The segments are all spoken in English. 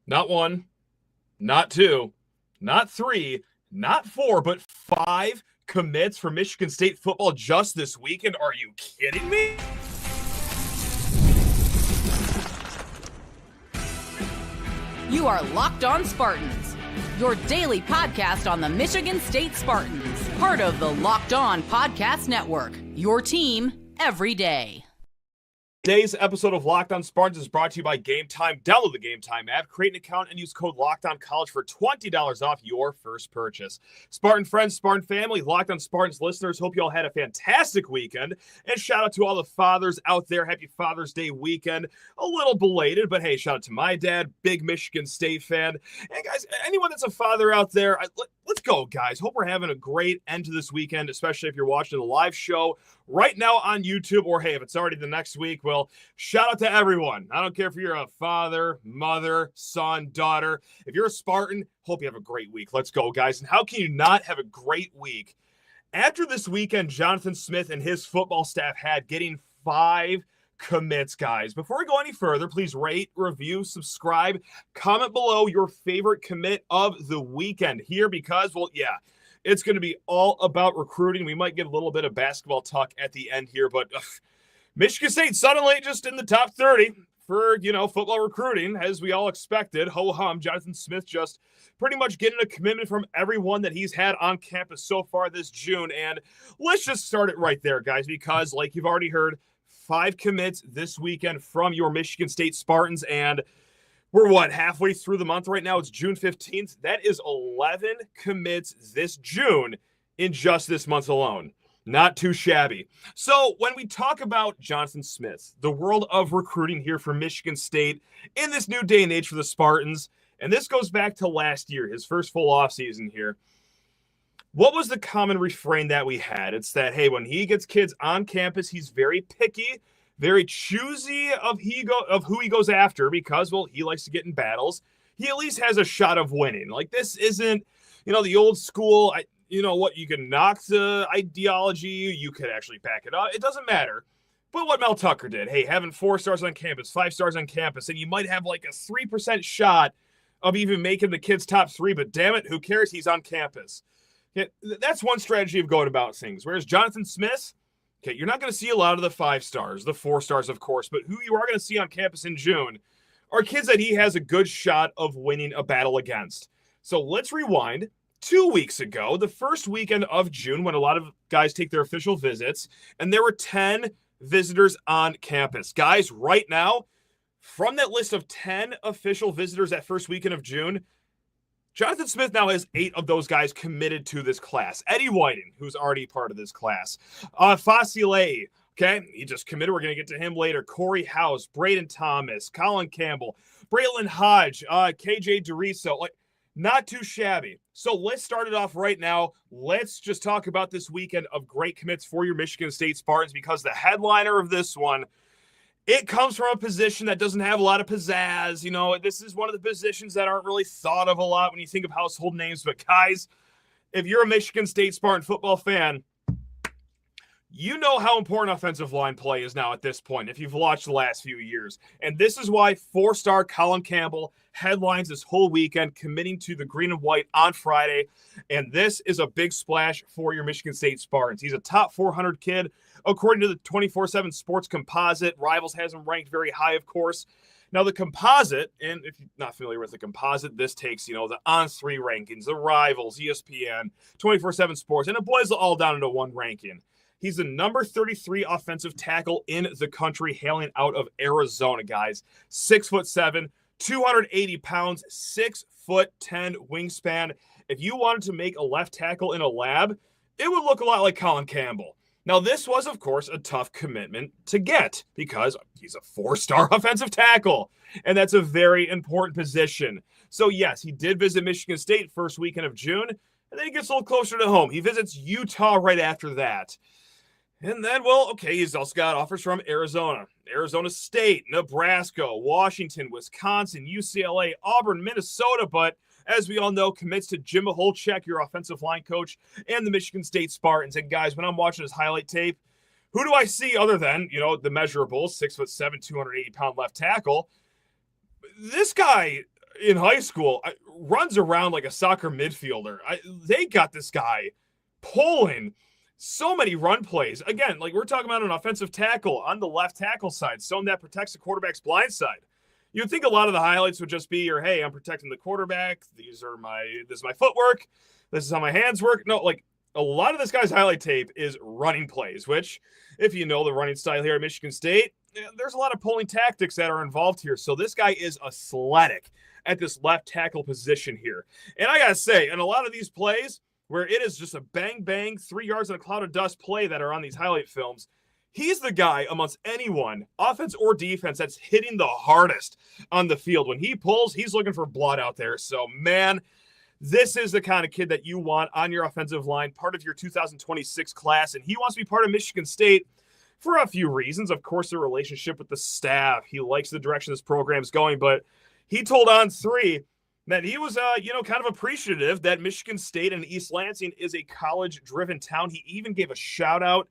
Not one, not two, not three, not four, but five commits for Michigan State football just this weekend. Are you kidding me? You are Locked On Spartans, your daily podcast on the Michigan State Spartans, part of the Locked On Podcast Network, your team every day. Today's episode of Locked On Spartans is brought to you by Gametime. Download the Gametime app, create an account, and use code LOCKEDONCollege for $20 off your first purchase. Spartan friends, Spartan family, Locked On Spartans listeners, hope you all had a fantastic weekend. And shout out to all the fathers out there. Happy Father's Day weekend. A little belated, but hey, shout out to my dad, big Michigan State fan. And guys, anyone that's a father out there, let's go, guys. Hope we're having a great end to this weekend, especially if you're watching the live show right now on YouTube, or hey, if it's already the next week, well, shout out to everyone. I don't care if you're a father, mother, son, daughter. If you're a Spartan, hope you have a great week. Let's go, guys. And how can you not have a great week after this weekend Jonathan Smith and his football staff had getting 5 commits, guys? Before we go any further, please rate, review, subscribe, comment below your favorite commit of the weekend here because, well, yeah, it's going to be all about recruiting. We might get a little bit of basketball talk at the end here, but Michigan State suddenly just in the top 30 for, football recruiting, as we all expected. Ho-hum, Jonathan Smith just pretty much getting a commitment from everyone that he's had on campus so far this June. And let's just start it right there, guys, because like you've already heard, 5 commits this weekend from your Michigan State Spartans, and we're halfway through the month right now. It's June 15th. That is 11 commits this June in just this month alone. Not too shabby. So when we talk about Jonathan Smith, the world of recruiting here for Michigan State in this new day and age for the Spartans, and this goes back to last year, his first full offseason here, what was the common refrain that we had? It's that, hey, when he gets kids on campus, he's very picky, very choosy of who he goes after because, well, he likes to get in battles. He at least has a shot of winning. Like, this isn't, the old school, you can knock the ideology, you could actually back it up. It doesn't matter. But what Mel Tucker did, hey, having 4 stars on campus, 5 stars on campus, and you might have like a 3% shot of even making the kid's top 3, but damn it, who cares? He's on campus. Yeah, that's one strategy of going about things. Whereas Jonathan Smith, okay, you're not going to see a lot of the 5 stars, the 4 stars, of course, but who you are going to see on campus in June are kids that he has a good shot of winning a battle against. So let's rewind 2 weeks ago, the first weekend of June, when a lot of guys take their official visits, and there were 10 visitors on campus. Guys, right now, from that list of 10 official visitors that first weekend of June, Jonathan Smith now has 8 of those guys committed to this class. Eddie Whiting, who's already part of this class. Siale, okay, he just committed. We're going to get to him later. Corey House, Braden Thomas, Collin Campbell, Braylon Hodge, KJ DeRiso. Like, not too shabby. So let's start it off right now. Let's just talk about this weekend of great commits for your Michigan State Spartans because the headliner of this one, it comes from a position that doesn't have a lot of pizzazz. This is one of the positions that aren't really thought of a lot when you think of household names. But guys, if you're a Michigan State Spartan football fan, you know how important offensive line play is now at this point if you've watched the last few years. And this is why 4-star Collin Campbell headlines this whole weekend, committing to the green and white on Friday. And this is a big splash for your Michigan State Spartans. He's a top 400 kid, according to the 24/7 Sports Composite. Rivals has him ranked very high, of course. Now, the composite, and if you're not familiar with the composite, this takes, the On3 rankings, the Rivals, ESPN, 24/7 Sports, and it boils it all down into one ranking. He's the number 33 offensive tackle in the country, hailing out of Arizona, guys. 6'7", 280 pounds, 6'10" wingspan. If you wanted to make a left tackle in a lab, it would look a lot like Collin Campbell. Now, this was, of course, a tough commitment to get because he's a 4-star offensive tackle, and that's a very important position. So, yes, he did visit Michigan State first weekend of June, and then he gets a little closer to home. He visits Utah right after that. And then, well, okay, he's also got offers from Arizona, Arizona State, Nebraska, Washington, Wisconsin, UCLA, Auburn, Minnesota, but as we all know, commits to Jim Holchek, your offensive line coach, and the Michigan State Spartans. And guys, when I'm watching his highlight tape, who do I see other than, the measurables, 6'7", 280-pound left tackle? This guy in high school, runs around like a soccer midfielder. They got this guy pulling so many run plays. Again, like we're talking about an offensive tackle on the left tackle side, someone that protects the quarterback's blind side. You'd think a lot of the highlights would just be hey, I'm protecting the quarterback. This is my footwork. This is how my hands work. No, like a lot of this guy's highlight tape is running plays, which if you know the running style here at Michigan State, there's a lot of pulling tactics that are involved here. So this guy is athletic at this left tackle position here. And I got to say, in a lot of these plays where it is just a bang, bang, 3 yards in a cloud of dust play that are on these highlight films, he's the guy amongst anyone, offense or defense, that's hitting the hardest on the field. When he pulls, he's looking for blood out there. So, man, this is the kind of kid that you want on your offensive line, part of your 2026 class, and he wants to be part of Michigan State for a few reasons. Of course, the relationship with the staff. He likes the direction this program is going, but he told On3 that he was, kind of appreciative that Michigan State and East Lansing is a college-driven town. He even gave a shout-out,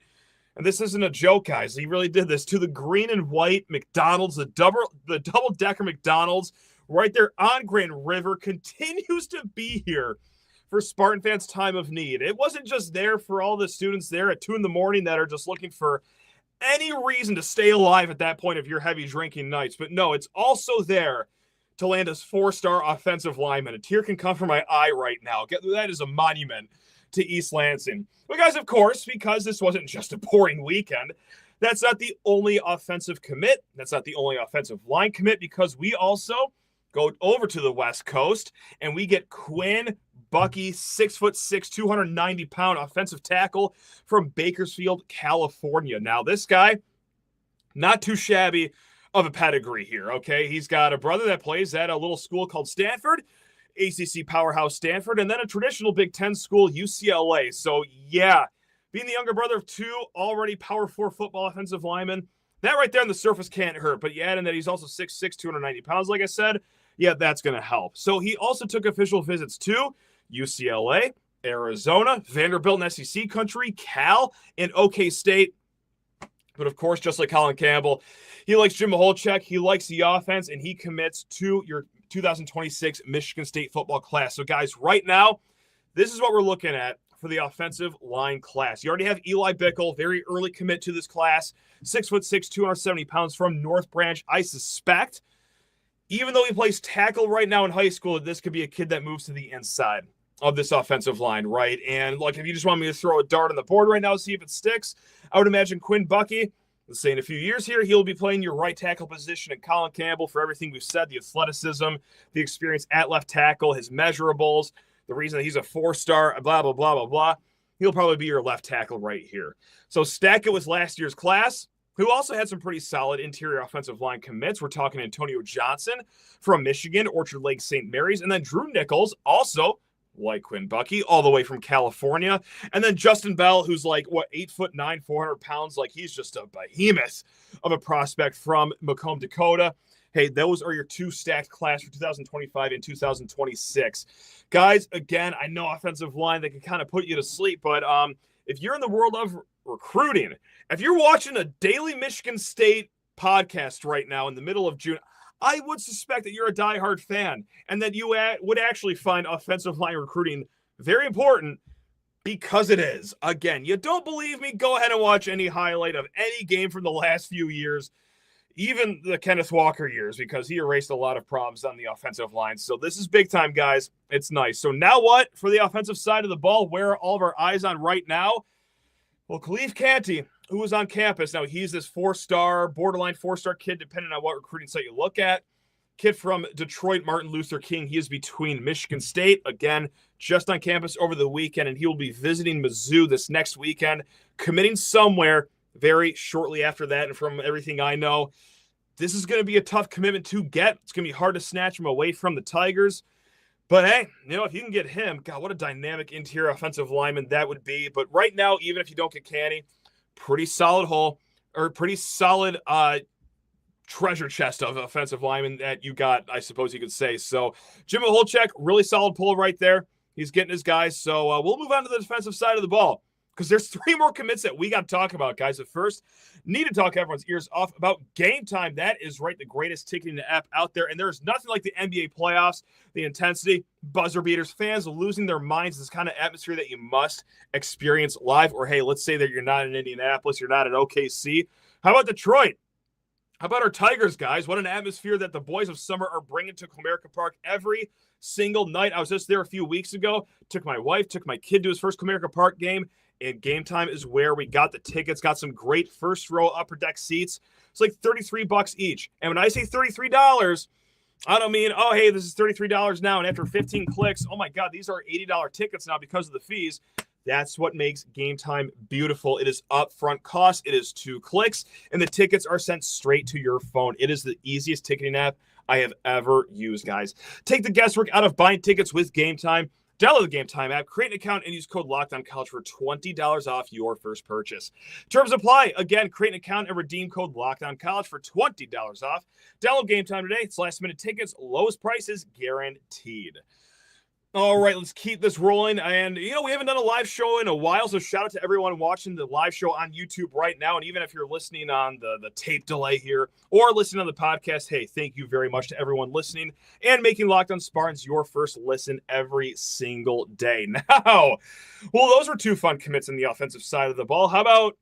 and this isn't a joke, guys. He really did this, to the green and white McDonald's, the double-decker McDonald's right there on Grand River, continues to be here for Spartan fans' time of need. It wasn't just there for all the students there at 2 a.m. that are just looking for any reason to stay alive at that point of your heavy drinking nights. But no, it's also there to land us 4-star offensive lineman. A tear can come from my eye right now. That is a monument to East Lansing. But guys, of course, because this wasn't just a boring weekend, that's not the only offensive commit. That's not the only offensive line commit, because we also go over to the West Coast and we get Quinn Buckey, 6'6", 290-pound offensive tackle from Bakersfield, California. Now, this guy, not too shabby of a pedigree here, okay? He's got a brother that plays at a little school called Stanford, ACC powerhouse Stanford, and then a traditional Big Ten school, UCLA. So, yeah, being the younger brother of 2 already Power 4 football offensive linemen, that right there on the surface can't hurt. But you add in that he's also 6'6", 290 pounds, like I said, yeah, that's going to help. So he also took official visits to UCLA, Arizona, Vanderbilt and SEC country, Cal, and OK State. But of course, just like Collin Campbell, he likes Jim Maholchek, he likes the offense, and he commits to your 2026 Michigan State football class. So guys, right now, this is what we're looking at for the offensive line class. You already have Eli Bickle, very early commit to this class, 6'6", 270 pounds from North Branch. I suspect, even though he plays tackle right now in high school, this could be a kid that moves to the inside of this offensive line, right? And look, if you just want me to throw a dart on the board right now, see if it sticks, I would imagine Quinn Buckey, let's say in a few years here, he'll be playing your right tackle position, and Collin Campbell, for everything we've said, the athleticism, the experience at left tackle, his measurables, the reason that he's a 4-star, blah, blah, blah, blah, blah, he'll probably be your left tackle right here. So stack it with last year's class, who also had some pretty solid interior offensive line commits. We're talking Antonio Johnson from Michigan, Orchard Lake St. Mary's, and then Drew Nichols, also like Quinn Buckey, all the way from California. And then Justin Bell, who's like, 8'9", 400 pounds. Like, he's just a behemoth of a prospect from Macomb, Dakota. Hey, those are your 2 stacked class for 2025 and 2026. Guys, again, I know offensive line, that can kind of put you to sleep, but if you're in the world of recruiting, if you're watching a daily Michigan State podcast right now in the middle of June, I would suspect that you're a diehard fan and that you would actually find offensive line recruiting very important, because it is. Again, you don't believe me? Go ahead and watch any highlight of any game from the last few years, even the Kenneth Walker years, because he erased a lot of problems on the offensive line. So this is big time, guys. It's nice. So now what for the offensive side of the ball? Where are all of our eyes on right now? Well, Khalif Canty, who was on campus. Now, he's this 4-star, borderline 4-star kid, depending on what recruiting site you look at. Kid from Detroit, Martin Luther King. He is between Michigan State, again, just on campus over the weekend, and he will be visiting Mizzou this next weekend, committing somewhere very shortly after that. And from everything I know, this is going to be a tough commitment to get. It's going to be hard to snatch him away from the Tigers. But hey, if you can get him, God, what a dynamic interior offensive lineman that would be. But right now, even if you don't get Canty, pretty solid treasure chest of offensive linemen that you got, I suppose you could say. So Jim Maholchek, really solid pull right there. He's getting his guys. So we'll move on to the defensive side of the ball, because there's 3 more commits that we got to talk about, guys. But first, need to talk everyone's ears off about Game Time. That is right, the greatest ticketing app out there, and there's nothing like the NBA playoffs, the intensity, buzzer beaters, fans losing their minds, this kind of atmosphere that you must experience live. Or hey, let's say that you're not in Indianapolis, you're not at OKC. How about Detroit? How about our Tigers, guys? What an atmosphere that the boys of summer are bringing to Comerica Park every single night. I was just there a few weeks ago. Took my wife, took my kid to his first Comerica Park game. And Game Time is where we got the tickets. Got some great first row upper deck seats. It's like $33 each. And when I say $33, I don't mean, oh, hey, this is $33 now. And after 15 clicks, oh my God, these are $80 tickets now because of the fees. That's what makes Game Time beautiful. It is upfront cost. It is 2 clicks, and the tickets are sent straight to your phone. It is the easiest ticketing app I have ever used, guys. Take the guesswork out of buying tickets with Game Time. Download the Game Time app, create an account, and use code LOCKEDONCollege for $20 off your first purchase. Terms apply. Again, create an account and redeem code LOCKEDONCollege for $20 off. Download Game Time today. It's last-minute tickets, lowest prices guaranteed. All right, let's keep this rolling. And, we haven't done a live show in a while, so shout out to everyone watching the live show on YouTube right now. And even if you're listening on the tape delay here or listening on the podcast, hey, thank you very much to everyone listening and making Locked On Spartans your first listen every single day. Now, well, those were 2 fun commits on the offensive side of the ball. How about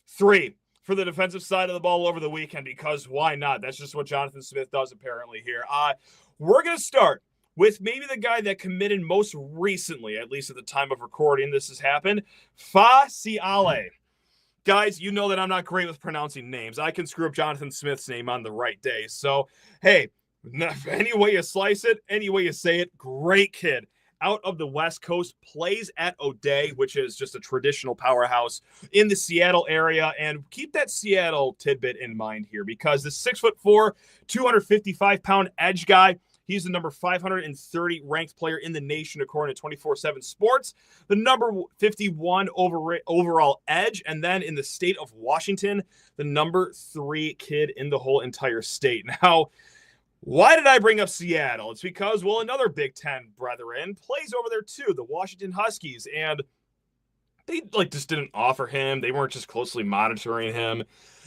3 for the defensive side of the ball over the weekend? Because why not? That's just what Jonathan Smith does apparently here. We're going to start with maybe the guy that committed most recently, at least at the time of recording this has happened, Fameitau Siale. Guys, you know that I'm not great with pronouncing names. I can screw up Jonathan Smith's name on the right day. So, hey, any way you slice it, any way you say it, great kid. Out of the West Coast, plays at O'Day, which is just a traditional powerhouse in the Seattle area. And keep that Seattle tidbit in mind here, because the 6'4", 255-pound edge guy, he's the number 530 ranked player in the nation, according to 24/7 Sports. The number 51 overall edge. And then in the state of Washington, the number 3 kid in the whole entire state. Now, why did I bring up Seattle? It's because, well, another Big Ten brethren plays over there too, the Washington Huskies. And they just didn't offer him. They weren't just closely monitoring him.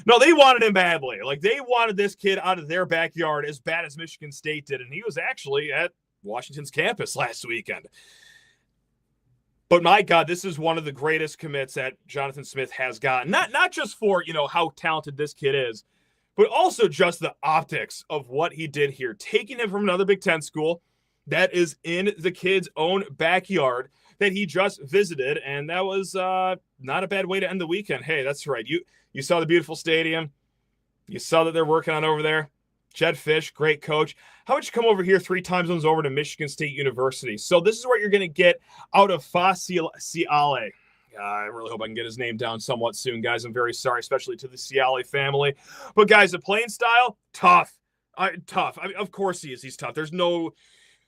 No, they wanted him badly. They wanted this kid out of their backyard as bad as Michigan State did. And he was actually at Washington's campus last weekend. But my God, this is one of the greatest commits that Jonathan Smith has gotten. Not just for, how talented this kid is, but also just the optics of what he did here. Taking him from another Big Ten school that is in the kid's own backyard that he just visited, and that was not a bad way to end the weekend. Hey, that's right. You saw the beautiful stadium. You saw that they're working on over there. Jed Fish, great coach. How about you come over here 3 time zones over to Michigan State University? So this is what you're going to get out of Fameitau Siale. I really hope I can get his name down somewhat soon, guys. I'm very sorry, especially to the Siale family. But, guys, the playing style, tough. Tough. I mean, of course he is. He's tough. There's no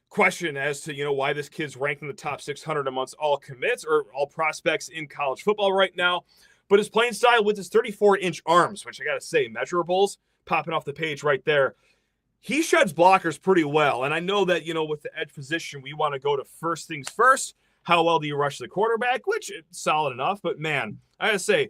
question as to, why this kid's ranked in the top 600 amongst all commits or all prospects in college football right now. But his playing style with his 34-inch arms, which I got to say, measurables, popping off the page right there, he sheds blockers pretty well. And I know that, with the edge position, we want to go to first things first. How well do you rush the quarterback? Which is solid enough. But, man, I got to say,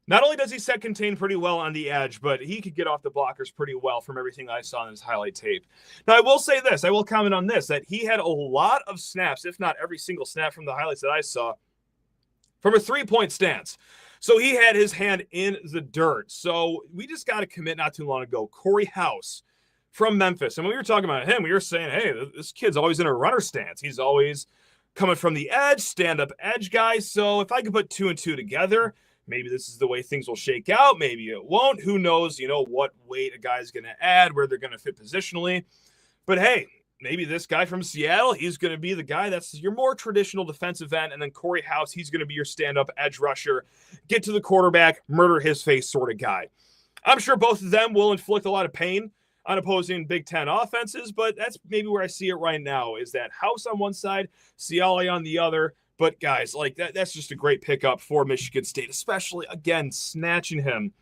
not only does he set contain pretty well on the edge, but he could get off the blockers pretty well from everything I saw in his highlight tape. Now, I will say this. I will comment on this, that he had a lot of snaps, if not every single snap from the highlights that I saw, from a 3-point stance. So he had his hand in the dirt. So we just got a commit not too long ago, Corey House from Memphis. And when we were talking about him, we were saying, hey, this kid's always in a runner stance. He's always coming from the edge, stand-up edge guy. So if I could put 2 and 2 together, maybe this is the way things will shake out. Maybe it won't. Who knows, what weight a guy's going to add, where they're going to fit positionally. But, hey, maybe this guy from Seattle, he's going to be the guy that's your more traditional defensive end. And then Corey House, he's going to be your stand-up edge rusher, get to the quarterback, murder his face sort of guy. I'm sure both of them will inflict a lot of pain on opposing Big Ten offenses, but that's maybe where I see it right now, is that House on one side, Siale on the other. But, guys, that's just a great pickup for Michigan State, especially, again, snatching him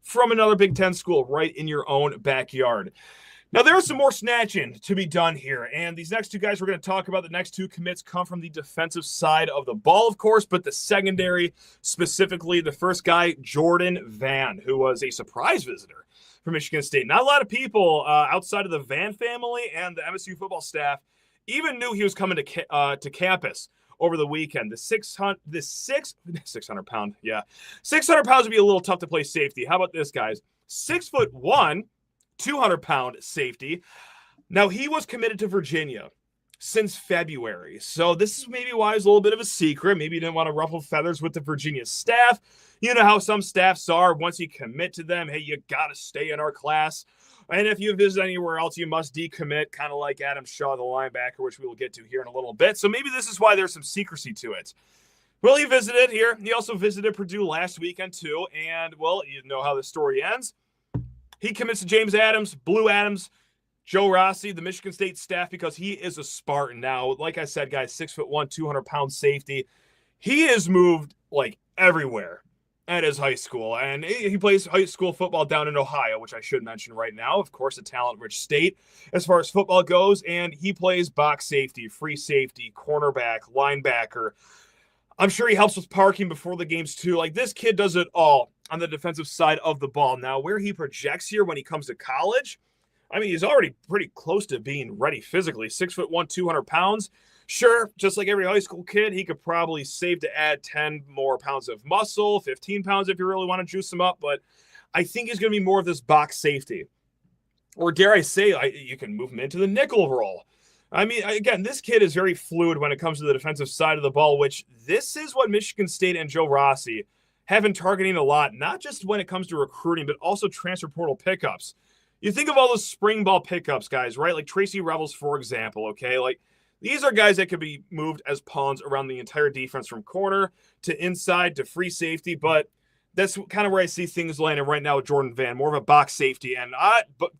from another Big Ten school right in your own backyard. Now, there is some more snatching to be done here, and these next two guys we're going to talk about, the next two commits come from the defensive side of the ball, of course, but the secondary, specifically the first guy, Jordan Vann, who was a surprise visitor for Michigan State. Not a lot of people outside of the Vann family and the MSU football staff even knew he was coming to campus over the weekend. The 600 pound, 600 pounds would be a little tough to play safety. How about this, guys? 6'1", 200-pound safety. Now, he was committed to Virginia since February. So this is maybe why it's a little bit of a secret. Maybe you didn't want to ruffle feathers with the Virginia staff. You know how some staffs are. Once you commit to them, hey, you got to stay in our class. And if you visit anywhere else, you must decommit, kind of like Adam Shaw, the linebacker, which we will get to here in a little bit. So maybe this is why there's some secrecy to it. Well, he visited here. He also visited Purdue last weekend, too. And, well, you know how the story ends. He commits to James Adams, Blue Adams, Joe Rossi, the Michigan State staff, because he is a Spartan. Now, like I said, guys, 6'1", 200-pound safety. He has moved, like, everywhere at his high school. And he plays high school football down in Ohio, which I should mention right now. Of course, a talent-rich state as far as football goes. And he plays box safety, free safety, cornerback, linebacker. I'm sure he helps with parking before the games, too. Like, this kid does it all on the defensive side of the ball. Now, where he projects here when he comes to college, I mean, he's already pretty close to being ready physically. 6'1", 200 pounds. Sure, just like every high school kid, he could probably save to add 10 more pounds of muscle, 15 pounds if you really want to juice him up. But I think he's going to be more of this box safety. Or dare I say, you can move him into the nickel role. I mean, again, this kid is very fluid when it comes to the defensive side of the ball, which this is what Michigan State and Joe Rossi have been targeting a lot, not just when it comes to recruiting, but also transfer portal pickups. You think of all those spring ball pickups, guys, right? Like Tracy Revels, for example, okay? Like, these are guys that could be moved as pawns around the entire defense from corner to inside to free safety, but that's kind of where I see things landing right now with Jordan Vann, more of a box safety. And but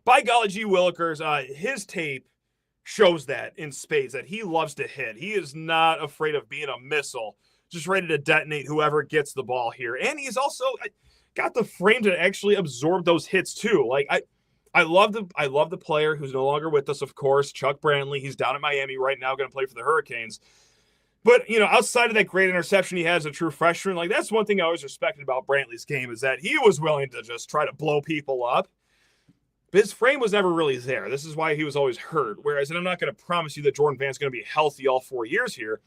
by golly gee willikers, his tape shows that in spades, that he loves to hit. He is not afraid of being a missile, just ready to detonate whoever gets the ball here. And he's also got the frame to actually absorb those hits too. Like, I love the player who's no longer with us, of course, Chuck Brantley. He's down in Miami right now, going to play for the Hurricanes. But, you know, outside of that great interception he has, a true freshman, like, that's one thing I always respected about Brantley's game, is that he was willing to just try to blow people up. But his frame was never really there. This is why he was always hurt. Whereas, and I'm not going to promise you that Jordan Vann's going to be healthy all 4 years here,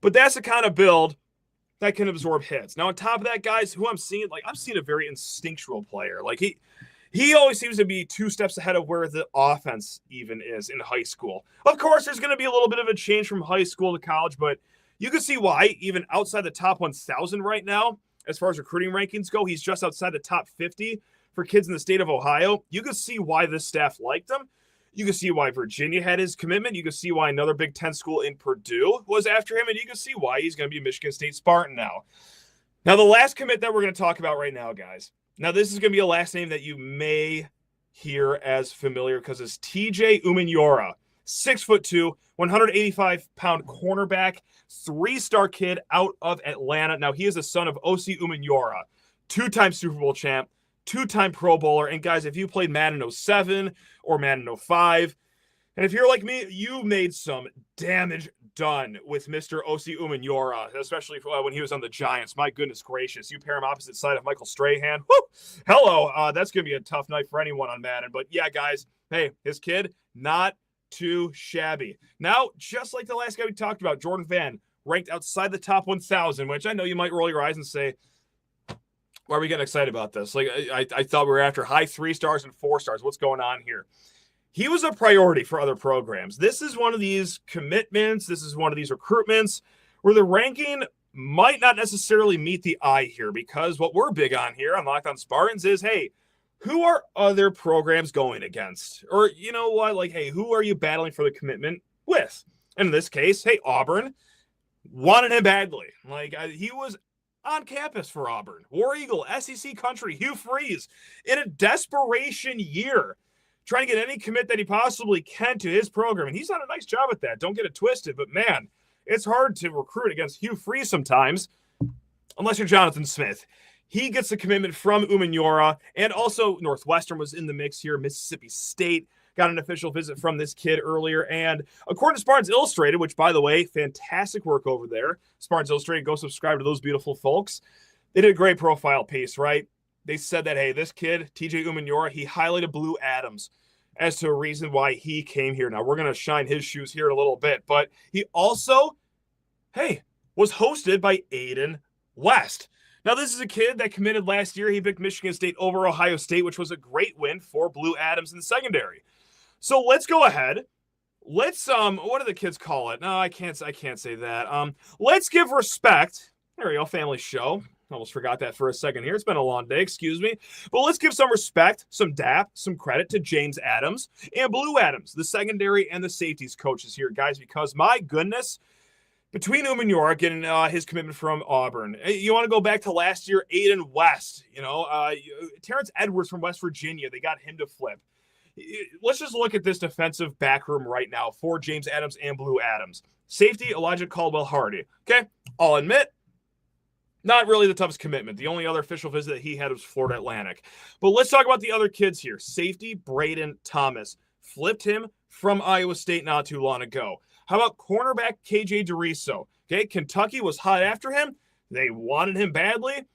but that's the kind of build that can absorb hits. Now, on top of that, guys, who I'm seeing a very instinctual player. Like, he always seems to be 2 steps ahead of where the offense even is in high school. Of course, there's going to be a little bit of a change from high school to college, but you can see why, even outside the top 1,000 right now, as far as recruiting rankings go, he's just outside the top 50 for kids in the state of Ohio. You can see why this staff liked him. You can see why Virginia had his commitment. You can see why another Big Ten school in Purdue was after him, and you can see why he's going to be a Michigan State Spartan now. Now, the last commit that we're going to talk about right now, guys. Now, this is going to be a last name that you may hear as familiar because it's TJ Umenyiora, 6'2", 185-pound cornerback, 3-star kid out of Atlanta. Now, he is the son of O.C. Umenyiora, 2-time Super Bowl champ, 2-time Pro Bowler. And, guys, if you played Madden 07 or Madden 05, and if you're like me, you made some damage done with Mr. O.C. Umenyiora, especially when he was on the Giants. My goodness gracious. You pair him opposite side of Michael Strahan. Woo! Hello. That's going to be a tough night for anyone on Madden. But, yeah, guys, hey, his kid, not too shabby. Now, just like the last guy we talked about, Jordan Vann, ranked outside the top 1,000, which I know you might roll your eyes and say, why are we getting excited about this? Like, I thought we were after high 3 stars and 4 stars. What's going on here? He was a priority for other programs. This is one of these commitments. This is one of these recruitments where the ranking might not necessarily meet the eye here, because what we're big on here on Locked On Spartans is, hey, who are other programs going against? Or, you know what, like, hey, who are you battling for the commitment with? In this case, hey, Auburn wanted him badly. Like, he was on campus for Auburn. War Eagle, SEC country, Hugh Freeze, in a desperation year, trying to get any commit that he possibly can to his program. And he's done a nice job at that. Don't get it twisted. But, man, it's hard to recruit against Hugh Freeze sometimes, unless you're Jonathan Smith. He gets a commitment from Umenyiora, and also Northwestern was in the mix here. Mississippi State got an official visit from this kid earlier, and according to Spartans Illustrated, which, by the way, fantastic work over there. Spartans Illustrated, go subscribe to those beautiful folks. They did a great profile piece, right? They said that, hey, this kid, TJ Umenyiora, he highlighted Blue Adams as to a reason why he came here. Now, we're going to shine his shoes here in a little bit, but he also, was hosted by Aiden West. Now, this is a kid that committed last year. He picked Michigan State over Ohio State, which was a great win for Blue Adams in the secondary. So let's go ahead. Let's, what do the kids call it? No, I can't say that. Let's give respect. There we go, family show. Almost forgot that for a second here. It's been a long day, excuse me. But let's give some respect, some dap, some credit to James Adams and Blue Adams, the secondary and the safeties coaches here, guys, because my goodness, between Umenyiora getting his commitment from Auburn, you want to go back to last year, Aiden West, Terrence Edwards from West Virginia, they got him to flip. Let's just look at this defensive back room right now for James Adams and Blue Adams. Safety, Elijah Caldwell-Hardy. Okay, I'll admit, not really the toughest commitment. The only other official visit that he had was Florida Atlantic. But let's talk about the other kids here. Safety, Braden Thomas. Flipped him from Iowa State not too long ago. How about cornerback KJ DeRiso? Okay, Kentucky was hot after him. They wanted him badly.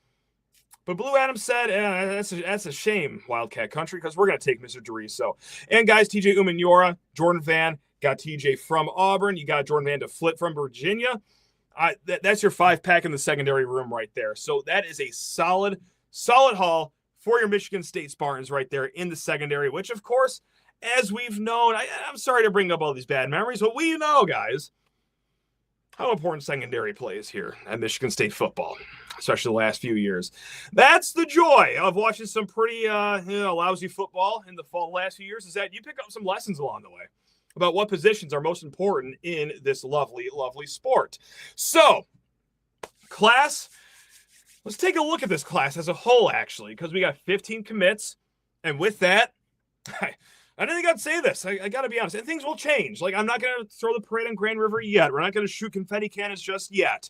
But Blue Adams said, that's a shame, Wildcat Country, because we're going to take Mr. DeRiso. And guys, TJ Umenyiora, Jordan Vann, got TJ from Auburn. You got Jordan Vann to flip from Virginia. That's your 5-pack in the secondary room right there. So that is a solid haul for your Michigan State Spartans right there in the secondary, which, of course, as we've known, I'm sorry to bring up all these bad memories, but we know, guys, how important secondary play is here at Michigan State football, especially the last few years. That's the joy of watching some pretty lousy football in the last few years, is that you pick up some lessons along the way about what positions are most important in this lovely, lovely sport. So, class, let's take a look at this class as a whole, actually, because we got 15 commits, and with that, I didn't think I'd say this. I got to be honest. And things will change. Like, I'm not going to throw the parade on Grand River yet. We're not going to shoot confetti cannons just yet.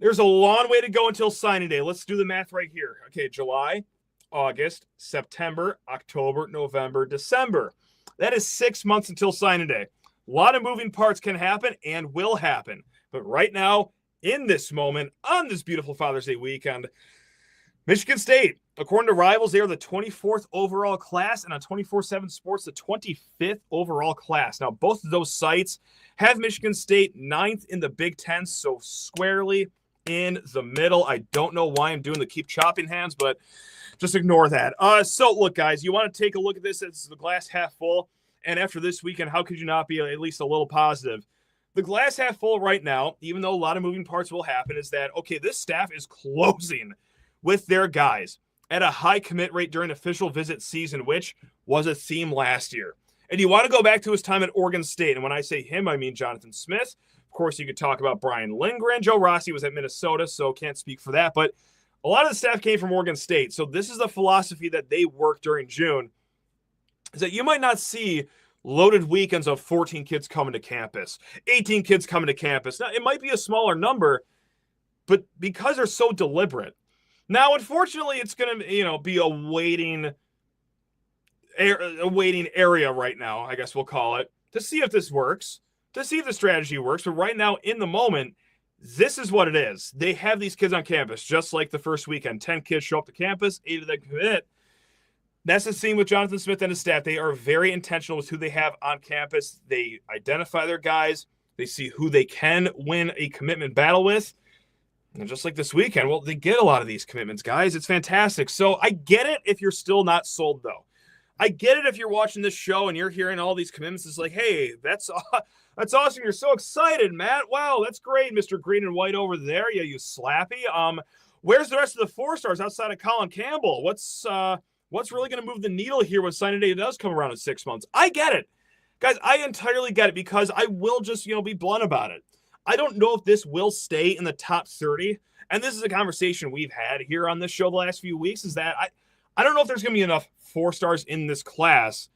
There's a long way to go until signing day. Let's do the math right here. Okay, July, August, September, October, November, December. That is 6 months until signing day. A lot of moving parts can happen and will happen. But right now, in this moment, on this beautiful Father's Day weekend, Michigan State, according to Rivals, they are the 24th overall class, and on 24/7 Sports, the 25th overall class. Now, both of those sites have Michigan State 9th in the Big Ten, so squarely in the middle. I don't know why I'm doing the keep chopping hands, but just ignore that. So, look, guys, you want to take a look at this as the glass half full, and after this weekend, how could you not be at least a little positive? The glass half full right now, even though a lot of moving parts will happen, is that, okay, this staff is closing with their guys at a high commit rate during official visit season, which was a theme last year. And you want to go back to his time at Oregon State. And when I say him, I mean Jonathan Smith. Of course, you could talk about Brian Lindgren. Joe Rossi was at Minnesota, so can't speak for that. But a lot of the staff came from Oregon State. So this is the philosophy that they work during June, is that you might not see loaded weekends of 14 kids coming to campus, 18 kids coming to campus. Now, it might be a smaller number, but because they're so deliberate. Now, unfortunately, it's going to, be a waiting area right now, I guess we'll call it, to see if this works, to see if the strategy works. But right now, in the moment, this is what it is. They have these kids on campus, just like the first weekend. 10 kids show up to campus, 8 of them commit. That's the scene with Jonathan Smith and his staff. They are very intentional with who they have on campus. They identify their guys. They see who they can win a commitment battle with. And just like this weekend, well, they get a lot of these commitments, guys. It's fantastic. So I get it if you're still not sold, though. I get it if you're watching this show and you're hearing all these commitments. It's like, hey, that's awesome. You're so excited, Matt. Wow, that's great, Mr. Green and White over there. Yeah, you slappy. Where's the rest of the 4-stars outside of Collin Campbell? What's really going to move the needle here when signing day does come around in 6 months? I get it. Guys, I entirely get it, because I will just, be blunt about it. I don't know if this will stay in the top 30. And this is a conversation we've had here on this show the last few weeks, is that I don't know if there's going to be enough 4-stars in this class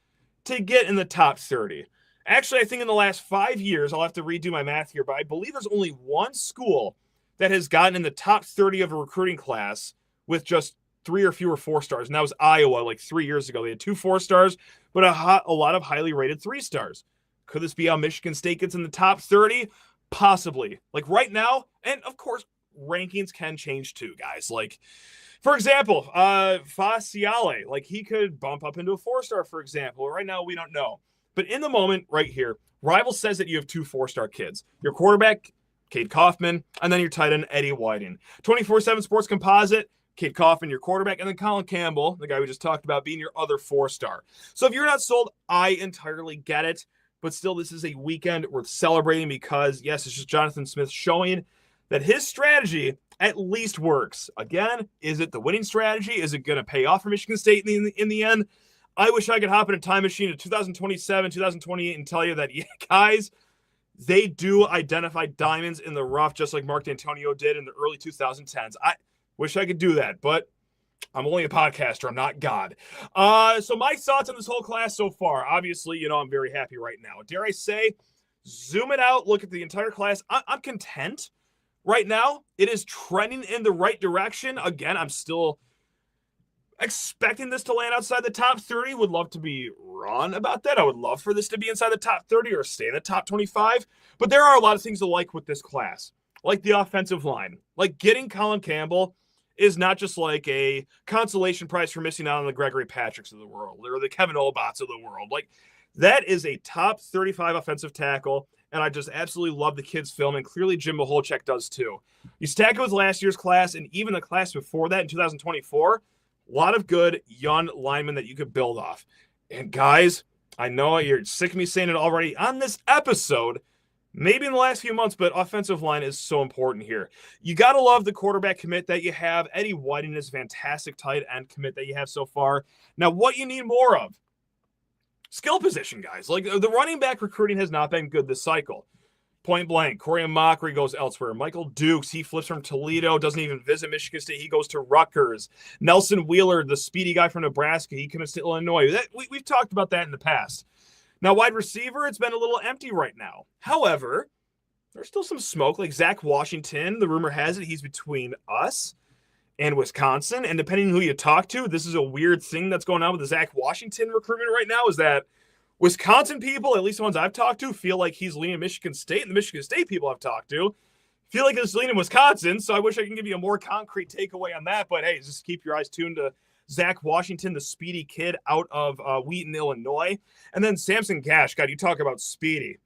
to get in the top 30. Actually, I think in the last 5 years, I'll have to redo my math here, but I believe there's only one school that has gotten in the top 30 of a recruiting class with just 3 or fewer 4-stars. And that was Iowa like 3 years ago. They had 2 4-stars, but a lot of highly rated 3-stars. Could this be how Michigan State gets in the top 30? Possibly. Like right now, and of course, rankings can change too, guys. Like, for example, Fameitau Siale, like he could bump up into a 4-star, for example. Right now, we don't know. But in the moment, right here, Rival says that you have 2 4-star kids. Your quarterback, Cade Kaufman, and then your tight end, Eddie Whiting. 24/7 Sports Composite, Cade Kaufman, your quarterback, and then Collin Campbell, the guy we just talked about, being your other 4-star. So if you're not sold, I entirely get it. But still, this is a weekend worth celebrating because, yes, it's just Jonathan Smith showing that his strategy at least works. Again, is it the winning strategy? Is it going to pay off for Michigan State in the end? I wish I could hop in a time machine to 2027, 2028 and tell you that, yeah, guys, they do identify diamonds in the rough just like Mark D'Antonio did in the early 2010s. I wish I could do that, but I'm only a podcaster. I'm not God. So my thoughts on this whole class so far, obviously, I'm very happy right now. Dare I say, zoom it out, look at the entire class. I'm content right now. It is trending in the right direction. Again, I'm still expecting this to land outside the top 30. Would love to be wrong about that. I would love for this to be inside the top 30 or stay in the top 25. But there are a lot of things to like with this class, like the offensive line. Like getting Collin Campbell is not just like a consolation prize for missing out on the Gregory Patricks of the world or the Kevin Olbots of the world. Like that is a top 35 offensive tackle. And I just absolutely love the kid's film. And clearly Jim Maholchek does too. You stack it with last year's class and even the class before that in 2024, a lot of good young linemen that you could build off. And guys, I know you're sick of me saying it already on this episode, maybe in the last few months, but offensive line is so important here. You got to love the quarterback commit that you have. Eddie Whiting is fantastic tight end commit that you have so far. Now, what you need more of? Skill position, guys. Like the running back recruiting has not been good this cycle. Point blank, Corey Mockery goes elsewhere. Michael Dukes, he flips from Toledo, doesn't even visit Michigan State. He goes to Rutgers. Nelson Wheeler, the speedy guy from Nebraska, he commits to Illinois. We've talked about that in the past. Now, wide receiver, it's been a little empty right now. However, there's still some smoke. Like Zach Washington, the rumor has it, he's between us and Wisconsin. And depending on who you talk to, this is a weird thing that's going on with the Zach Washington recruitment right now, is that Wisconsin people, at least the ones I've talked to, feel like he's leaning Michigan State, and the Michigan State people I've talked to feel like he's leaning Wisconsin. So I wish I can give you a more concrete takeaway on that. But hey, just keep your eyes tuned to Zach Washington, the speedy kid out of Wheaton, Illinois. And then Samson Gash. God, you talk about speedy.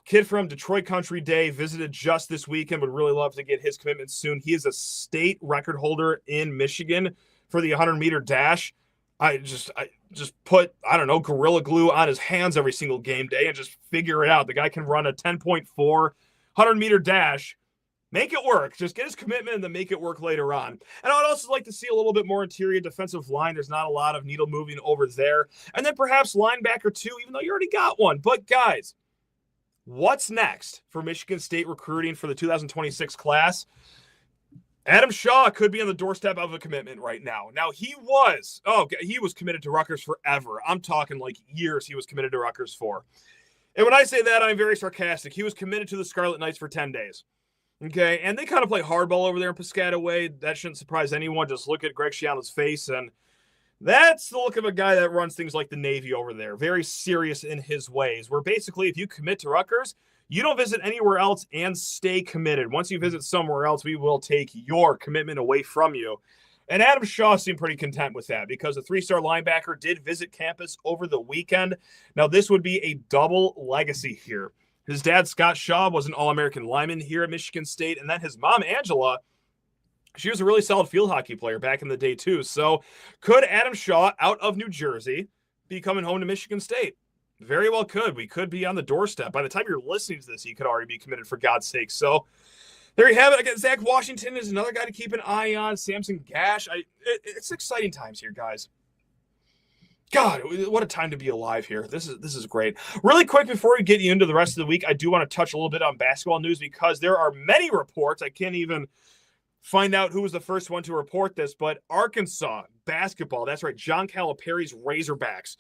Kid from Detroit Country Day, visited just this weekend, would really love to get his commitment soon. He is a state record holder in Michigan for the 100-meter dash. I just put, I don't know, Gorilla Glue on his hands every single game day and just figure it out. The guy can run a 10.4 100-meter dash. Make it work. Just get his commitment and then make it work later on. And I would also like to see a little bit more interior defensive line. There's not a lot of needle moving over there. And then perhaps linebacker too, even though you already got one. But guys, what's next for Michigan State recruiting for the 2026 class? Adam Shaw could be on the doorstep of a commitment right now. Now, he was committed to Rutgers forever. I'm talking like years he was committed to Rutgers for. And when I say that, I'm very sarcastic. He was committed to the Scarlet Knights for 10 days. Okay, and they kind of play hardball over there in Piscataway. That shouldn't surprise anyone. Just look at Greg Schiano's face, and that's the look of a guy that runs things like the Navy over there. Very serious in his ways, where basically if you commit to Rutgers, you don't visit anywhere else and stay committed. Once you visit somewhere else, we will take your commitment away from you. And Adam Shaw seemed pretty content with that because the 3-star linebacker did visit campus over the weekend. Now, this would be a double legacy here. His dad, Scott Shaw, was an All-American lineman here at Michigan State. And then his mom, Angela, she was a really solid field hockey player back in the day, too. So could Adam Shaw, out of New Jersey, be coming home to Michigan State? Very well could. We could be on the doorstep. By the time you're listening to this, he could already be committed, for God's sake. So there you have it. Again, Zach Washington is another guy to keep an eye on. Samson Gash. It's exciting times here, guys. God, what a time to be alive here. This is great. Really quick, before we get you into the rest of the week, I do want to touch a little bit on basketball news because there are many reports. I can't even find out who was the first one to report this, but Arkansas basketball, that's right, John Calipari's Razorbacks,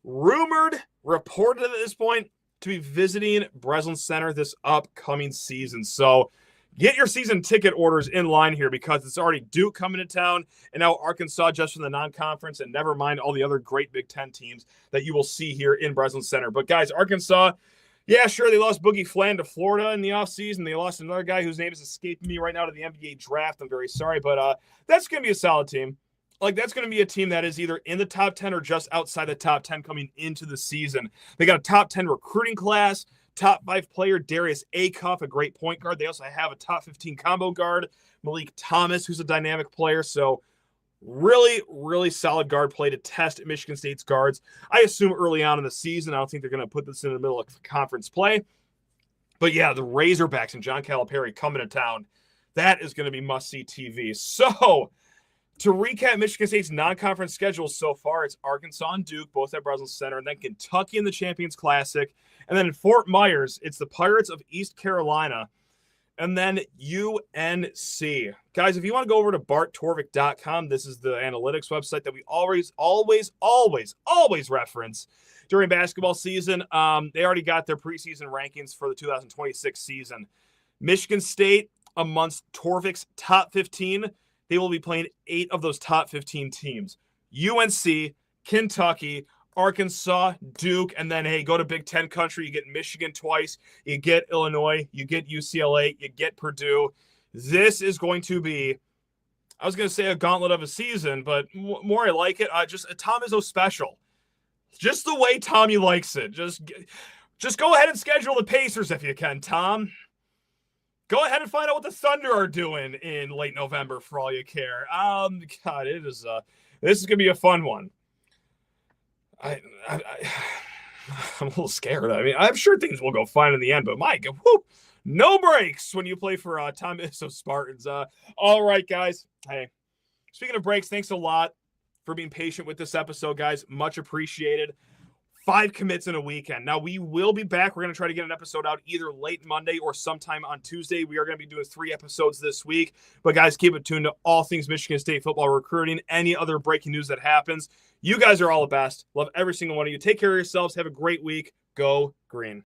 reported at this point to be visiting Breslin Center this upcoming season. So Get your season ticket orders in line here because it's already Duke coming to town and now Arkansas just from the non-conference, and never mind all the other great Big Ten teams that you will see here in Breslin Center. But guys, Arkansas, yeah, sure, they lost Boogie Flan to Florida in the offseason. They lost another guy whose name is escaping me right now to the NBA draft. I'm very sorry, but that's going to be a solid team. Like, that's going to be a team that is either in the top 10 or just outside the top 10 coming into the season. They got a top 10 recruiting class. Top 5 player, Darius Acuff, a great point guard. They also have a top 15 combo guard, Malik Thomas, who's a dynamic player. So really, really solid guard play to test Michigan State's guards. I assume early on in the season, I don't think they're going to put this in the middle of conference play. But yeah, the Razorbacks and John Calipari coming to town. That is going to be must-see TV. So to recap Michigan State's non-conference schedule so far, it's Arkansas and Duke, both at Breslin Center, and then Kentucky in the Champions Classic. And then in Fort Myers, it's the Pirates of East Carolina, and then UNC. Guys, if you want to go over to barttorvik.com, this is the analytics website that we always reference during basketball season. They already got their preseason rankings for the 2026 season. Michigan State, amongst Torvik's top 15, they will be playing 8 of those top 15 teams. UNC, Kentucky, Arkansas, Duke, and then, hey, go to Big Ten country. You get Michigan twice. You get Illinois. You get UCLA. You get Purdue. This is going to be, I was going to say a gauntlet of a season, but more I like it. Just a Tom Izzo special. Just the way Tommy likes it. Just go ahead and schedule the Pacers if you can, Tom. Go ahead and find out what the Thunder are doing in late November for all you care. God, this is going to be a fun one. I'm a little scared. I mean, I'm sure things will go fine in the end, but Mike, no breaks when you play for Tom Izzo Spartans. All right, guys. Hey, speaking of breaks, thanks a lot for being patient with this episode, guys. Much appreciated. 5 commits in a weekend. Now, we will be back. We're going to try to get an episode out either late Monday or sometime on Tuesday. We are going to be doing 3 episodes this week. But, guys, keep it tuned to all things Michigan State football recruiting, any other breaking news that happens. You guys are all the best. Love every single one of you. Take care of yourselves. Have a great week. Go Green.